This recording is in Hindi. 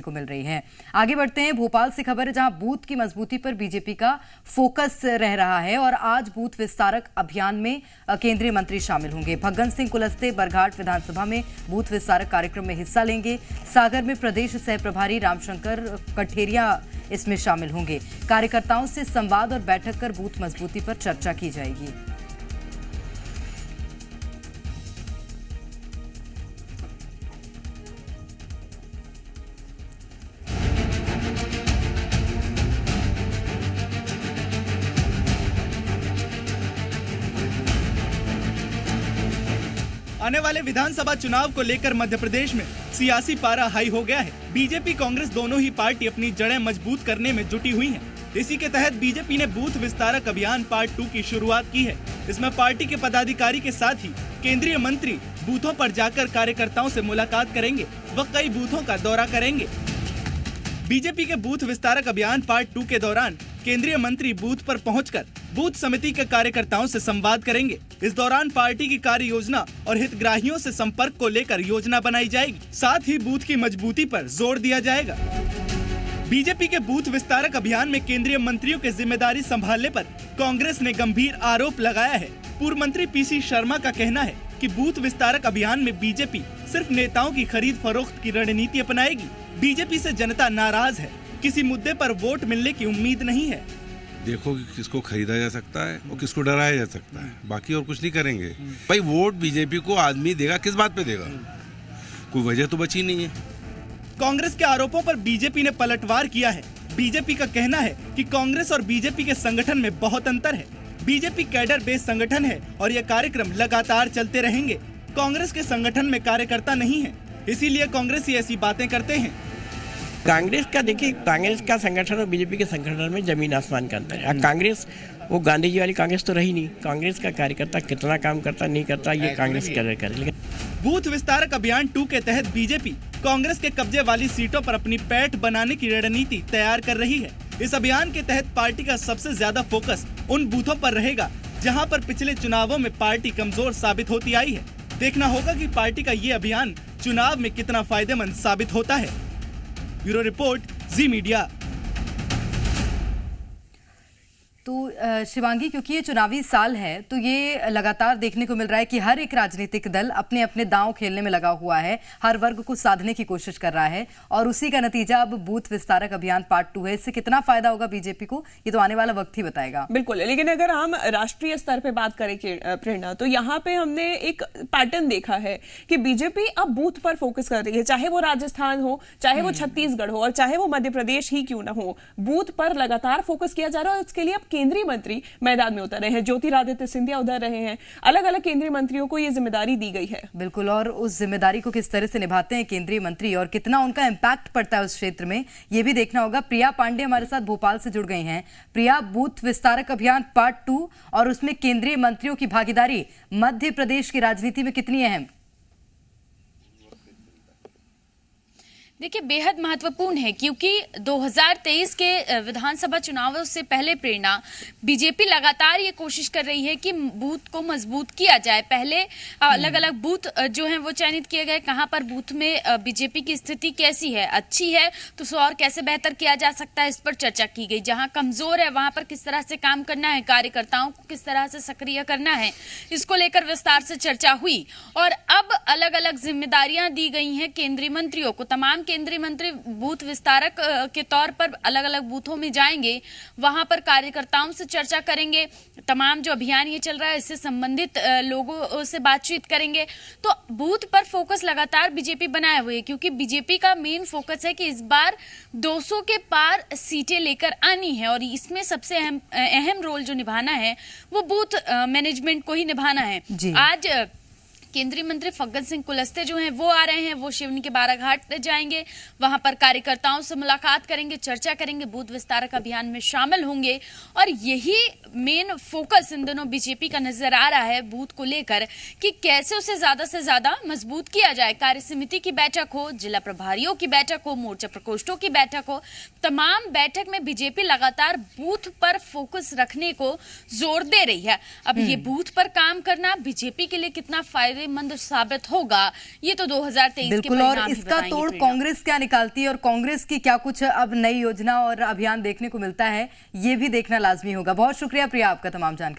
को मिल रही है। आगे बढ़ते हैं, भोपाल से खबर है जहां बूथ की मजबूती पर बीजेपी का फोकस रह रहा है और आज बूथ विस्तारक अभियान में केंद्रीय मंत्री शामिल होंगे। फग्गन सिंह कुलस्ते बरघाट विधानसभा में बूथ विस्तारक कार्यक्रम में हिस्सा लेंगे। सागर में प्रदेश सह प्रभारी रामशंकर कठेरिया इसमें शामिल होंगे। कार्यकर्ताओं से संवाद और बैठक कर बूथ मजबूती पर चर्चा की जाएगी। आने वाले विधानसभा चुनाव को लेकर मध्य प्रदेश में सियासी पारा हाई हो गया है। बीजेपी कांग्रेस दोनों ही पार्टी अपनी जड़ें मजबूत करने में जुटी हुई हैं। इसी के तहत बीजेपी ने बूथ विस्तारक अभियान पार्ट 2 की शुरुआत की है। इसमें पार्टी के पदाधिकारी के साथ ही केंद्रीय मंत्री बूथों पर जाकर कार्यकर्ताओं से मुलाकात करेंगे व कई बूथों का दौरा करेंगे। बीजेपी के बूथ विस्तारक अभियान पार्ट 2 के दौरान केंद्रीय मंत्री बूथ पर पहुंचकर बूथ समिति के कार्यकर्ताओं से संवाद करेंगे। इस दौरान पार्टी की कार्य योजना और हितग्राहियों से संपर्क को लेकर योजना बनाई जाएगी। साथ ही बूथ की मजबूती पर जोर दिया जाएगा। बीजेपी के बूथ विस्तारक अभियान में केंद्रीय मंत्रियों के जिम्मेदारी संभालने पर कांग्रेस ने गंभीर आरोप लगाया है। पूर्व मंत्री पीसी शर्मा का कहना है कि बूथ विस्तारक अभियान में बीजेपी सिर्फ नेताओं की खरीद फरोख्त की रणनीति अपनाएगी। बीजेपी से जनता नाराज है, किसी मुद्दे पर वोट मिलने की उम्मीद नहीं है। देखो कि किसको खरीदा जा सकता है और किसको डराया जा सकता है, बाकी और कुछ नहीं करेंगे। भाई वोट बीजेपी को आदमी देगा, किस बात पे देगा? कोई वजह तो बची नहीं है। कांग्रेस के आरोपों पर बीजेपी ने पलटवार किया है। बीजेपी का कहना है कि कांग्रेस और बीजेपी के संगठन में बहुत अंतर है। बीजेपी कैडर बेस्ड संगठन है और ये कार्यक्रम लगातार चलते रहेंगे। कांग्रेस के संगठन में कार्यकर्ता नहीं है, इसीलिए कांग्रेसी ऐसी बातें करते हैं। कांग्रेस का देखिए, कांग्रेस का संगठन और बीजेपी के संगठन में जमीन आसमान का अंतर है। कांग्रेस वो गांधी जी वाली कांग्रेस तो रही नहीं। कांग्रेस का कार्यकर्ता कितना काम करता नहीं करता ये कांग्रेस करे। लेकिन बूथ विस्तारक अभियान 2 के तहत बीजेपी कांग्रेस के कब्जे वाली सीटों पर अपनी पैठ बनाने की रणनीति तैयार कर रही है। इस अभियान के तहत पार्टी का सबसे ज्यादा फोकस उन बूथों पर रहेगा जहां पर पिछले चुनावों में पार्टी कमजोर साबित होती आई है। देखना होगा कि पार्टी का ये अभियान चुनाव में कितना फायदेमंद साबित होता है। ब्यूरो रिपोर्ट, जी मीडिया। तो शिवांगी, क्योंकि ये चुनावी साल है तो ये लगातार देखने को मिल रहा है कि हर एक राजनीतिक दल अपने अपने दांव खेलने में लगा हुआ है, हर वर्ग को साधने की कोशिश कर रहा है और उसी का नतीजा अब बूथ विस्तारक अभियान पार्ट 2 है। इससे कितना फायदा होगा बीजेपी को, ये तो आने वाला वक्त ही बताएगा। बिल्कुल, लेकिन अगर हम राष्ट्रीय स्तर पे बात करें प्रेरणा, तो यहाँ पे हमने एक पैटर्न देखा है कि बीजेपी अब बूथ पर फोकस कर रही है। चाहे वो राजस्थान हो, चाहे वो छत्तीसगढ़ हो और चाहे वो मध्य प्रदेश ही क्यों ना हो, बूथ पर लगातार फोकस किया जा रहा है। उसके लिए अब केंद्रीय मंत्री मैदान में उतर रहे हैं। ज्योतिरादित्य सिंधिया उतर रहे हैं। अलग अलग केंद्रीय मंत्रियों को यह जिम्मेदारी दी गई है। बिल्कुल, और उस जिम्मेदारी को किस तरह से निभाते हैं केंद्रीय मंत्री और कितना उनका इंपैक्ट पड़ता है उस क्षेत्र में, यह भी देखना होगा। प्रिया पांडे हमारे साथ भोपाल से जुड़ गई हैं। प्रिया, बूथ विस्तारक अभियान पार्ट 2 और उसमें केंद्रीय मंत्रियों की भागीदारी मध्य प्रदेश की राजनीति में कितनी अहम? देखिए, बेहद महत्वपूर्ण है क्योंकि 2023 के विधानसभा चुनावों से पहले प्रेरणा बीजेपी लगातार ये कोशिश कर रही है कि बूथ को मजबूत किया जाए। पहले अलग अलग बूथ जो हैं वो चयनित किए गए, कहां पर बूथ में बीजेपी की स्थिति कैसी है, अच्छी है तो उसे और कैसे बेहतर किया जा सकता है, इस पर चर्चा की गई। जहां कमजोर है वहां पर किस तरह से काम करना है, कार्यकर्ताओं को किस तरह से सक्रिय करना है, इसको लेकर विस्तार से चर्चा हुई। और अब अलग अलग जिम्मेदारियां दी गई हैं केंद्रीय मंत्रियों को। तमाम केंद्रीय मंत्री बूथ विस्तारक के तौर पर अलग अलग बूथों में जाएंगे, वहां पर कार्यकर्ताओं से चर्चा करेंगे, तमाम जो अभियान ये चल रहा है इससे संबंधित लोगों से बातचीत करेंगे। तो बूथ पर फोकस लगातार बीजेपी बनाए हुए है क्योंकि बीजेपी का मेन फोकस है कि इस बार 200 के पार सीटें लेकर आनी है और इसमें सबसे अहम रोल जो निभाना है वो बूथ मैनेजमेंट को ही निभाना है। आज केंद्रीय मंत्री फग्गन सिंह कुलस्ते जो हैं वो आ रहे हैं, वो शिवनी के बाराघाट जाएंगे, वहां पर कार्यकर्ताओं से मुलाकात करेंगे, चर्चा करेंगे, बूथ विस्तारक अभियान में शामिल होंगे। और यही मेन फोकस इन दोनों बीजेपी का नजर आ रहा है बूथ को लेकर कि कैसे उसे ज्यादा से ज्यादा मजबूत किया जाए। कार्य समिति की बैठक हो, जिला प्रभारियों की बैठक हो, मोर्चा प्रकोष्ठों की बैठक हो, तमाम बैठक में बीजेपी लगातार बूथ पर फोकस रखने को जोर दे रही है। अब ये बूथ पर काम करना बीजेपी के लिए कितना फायदे फायदेमंद साबित होगा, ये तो 2023 के बिल्कुल। और परिणाम ही इसका बताएंगे। तोड़ प्रेरणा। कांग्रेस क्या निकालती है और कांग्रेस की क्या कुछ अब नई योजना और अभियान देखने को मिलता है, ये भी देखना लाजमी होगा। बहुत शुक्रिया प्रिया आपका तमाम जानकारी।